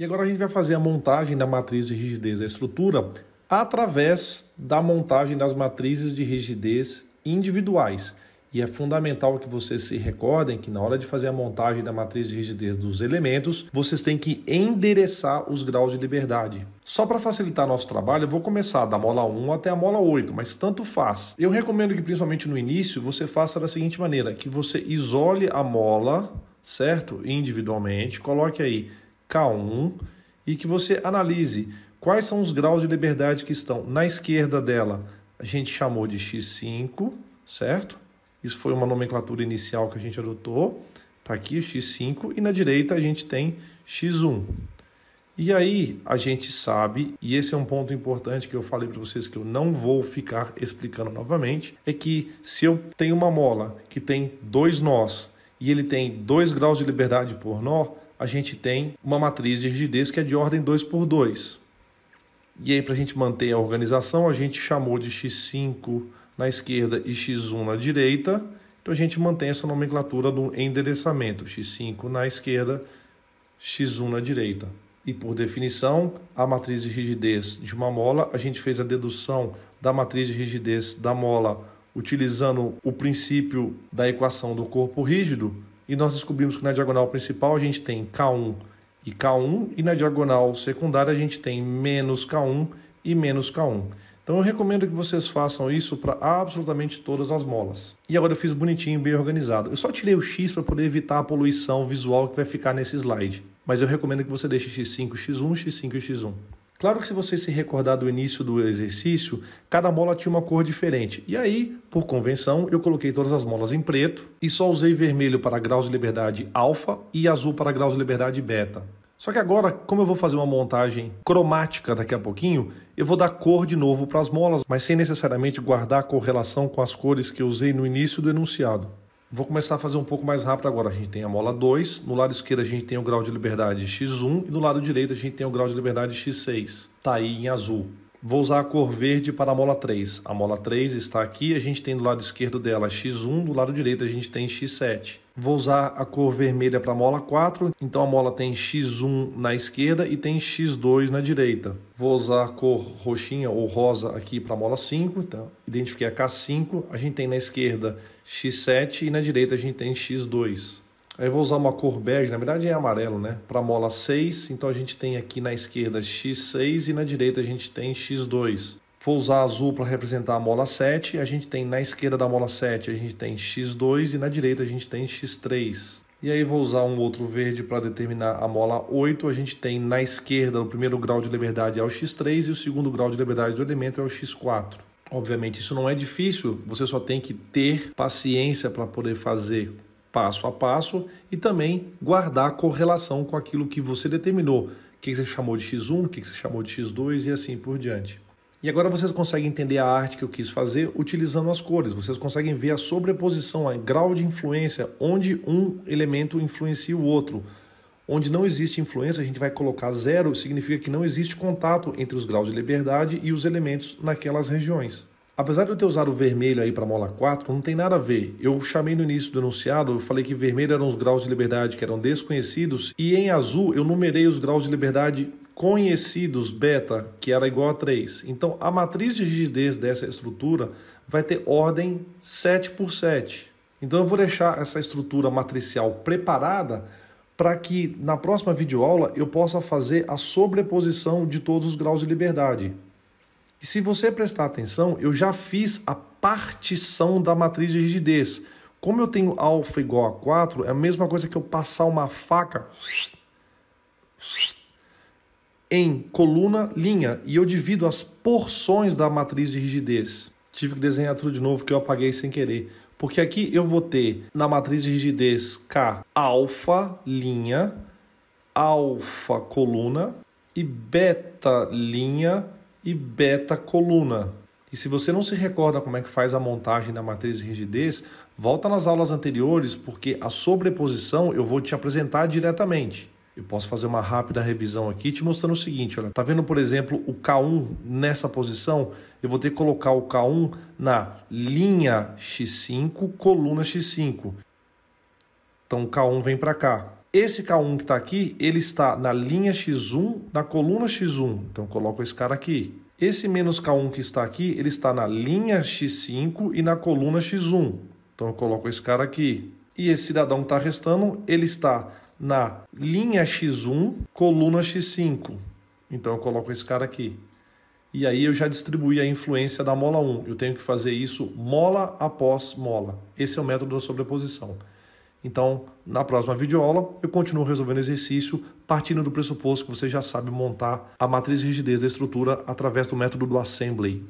E agora a gente vai fazer a montagem da matriz de rigidez da estrutura através da montagem das matrizes de rigidez individuais. E é fundamental que vocês se recordem que na hora de fazer a montagem da matriz de rigidez dos elementos, vocês têm que endereçar os graus de liberdade. Só para facilitar nosso trabalho, eu vou começar da mola 1 até a mola 8, mas tanto faz. Eu recomendo que principalmente no início você faça da seguinte maneira, que você isole a mola, certo? Individualmente, coloque aí K1 e que você analise quais são os graus de liberdade que estão na esquerda dela. A gente chamou de X5, certo? Isso foi uma nomenclatura inicial que a gente adotou. Está aqui o X5 e na direita a gente tem X1. E aí a gente sabe, e esse é um ponto importante que eu falei para vocês que eu não vou ficar explicando novamente, é que se eu tenho uma mola que tem 2 nós e ele tem 2 graus de liberdade por nó, a gente tem uma matriz de rigidez que é de ordem 2×2. E aí para a gente manter a organização, a gente chamou de X5 na esquerda e X1 na direita. Então a gente mantém essa nomenclatura do endereçamento, X5 na esquerda, X1 na direita. E por definição, a matriz de rigidez de uma mola, a gente fez a dedução da matriz de rigidez da mola utilizando o princípio da equação do corpo rígido, e nós descobrimos que na diagonal principal a gente tem K1 e K1, e na diagonal secundária a gente tem menos K1 e menos K1. Então eu recomendo que vocês façam isso para absolutamente todas as molas. E agora eu fiz bonitinho, bem organizado. Eu só tirei o X para poder evitar a poluição visual que vai ficar nesse slide. Mas eu recomendo que você deixe X5, X1, X5 e X1. Claro que se você se recordar do início do exercício, cada mola tinha uma cor diferente. E aí, por convenção, eu coloquei todas as molas em preto e só usei vermelho para graus de liberdade alfa e azul para graus de liberdade beta. Só que agora, como eu vou fazer uma montagem cromática daqui a pouquinho, eu vou dar cor de novo para as molas, mas sem necessariamente guardar a correlação com as cores que eu usei no início do enunciado. Vou começar a fazer um pouco mais rápido agora. A gente tem a mola 2, no lado esquerdo a gente tem o grau de liberdade X1 e do lado direito a gente tem o grau de liberdade X6. Está aí em azul. Vou usar a cor verde para a mola 3. A mola 3 está aqui, a gente tem do lado esquerdo dela X1, do lado direito a gente tem X7. Vou usar a cor vermelha para a mola 4, então a mola tem X1 na esquerda e tem X2 na direita. Vou usar a cor roxinha ou rosa aqui para a mola 5, então identifiquei a K5, a gente tem na esquerda X7 e na direita a gente tem X2. Aí eu vou usar uma cor bege, na verdade é amarelo, né? Para a mola 6, então a gente tem aqui na esquerda X6 e na direita a gente tem X2. Vou usar azul para representar a mola 7, a gente tem na esquerda da mola 7 a gente tem X2 e na direita a gente tem X3. E aí vou usar um outro verde para determinar a mola 8, a gente tem na esquerda o primeiro grau de liberdade é o X3 e o segundo grau de liberdade do elemento é o X4. Obviamente isso não é difícil, você só tem que ter paciência para poder fazer passo a passo e também guardar a correlação com aquilo que você determinou. O que você chamou de X1, o que você chamou de X2 e assim por diante. E agora vocês conseguem entender a arte que eu quis fazer utilizando as cores. Vocês conseguem ver a sobreposição, a grau de influência, onde um elemento influencia o outro. Onde não existe influência, a gente vai colocar 0, significa que não existe contato entre os graus de liberdade e os elementos naquelas regiões. Apesar de eu ter usado o vermelho aí para a mola 4, não tem nada a ver. Eu chamei no início do enunciado, eu falei que vermelho eram os graus de liberdade que eram desconhecidos e em azul eu numerei os graus de liberdade conhecidos, beta, que era igual a 3. Então a matriz de rigidez dessa estrutura vai ter ordem 7×7. Então eu vou deixar essa estrutura matricial preparada para que na próxima videoaula eu possa fazer a sobreposição de todos os graus de liberdade. E se você prestar atenção, eu já fiz a partição da matriz de rigidez. Como eu tenho alfa igual a 4, é a mesma coisa que eu passar uma faca em coluna, linha, e eu divido as porções da matriz de rigidez. Tive que desenhar tudo de novo que eu apaguei sem querer. Porque aqui eu vou ter na matriz de rigidez K alfa linha, alfa coluna e beta linha e beta coluna. E se você não se recorda como é que faz a montagem da matriz de rigidez, volta nas aulas anteriores, porque a sobreposição eu vou te apresentar diretamente. Eu posso fazer uma rápida revisão aqui te mostrando o seguinte, olha, tá vendo, por exemplo, o K1 nessa posição? Eu vou ter que colocar o K1 na linha X5, coluna X5. Então o K1 vem para cá. Esse K1 que está aqui, ele está na linha X1, na coluna X1. Então, eu coloco esse cara aqui. Esse menos K1 que está aqui, ele está na linha X5 e na coluna X1. Então, eu coloco esse cara aqui. E esse cidadão que está restando, ele está na linha X1, coluna X5. Então, eu coloco esse cara aqui. E aí eu já distribuí a influência da mola 1. Eu tenho que fazer isso mola após mola. Esse é o método da sobreposição. Então, na próxima videoaula, eu continuo resolvendo o exercício partindo do pressuposto que você já sabe montar a matriz de rigidez da estrutura através do método do assembly.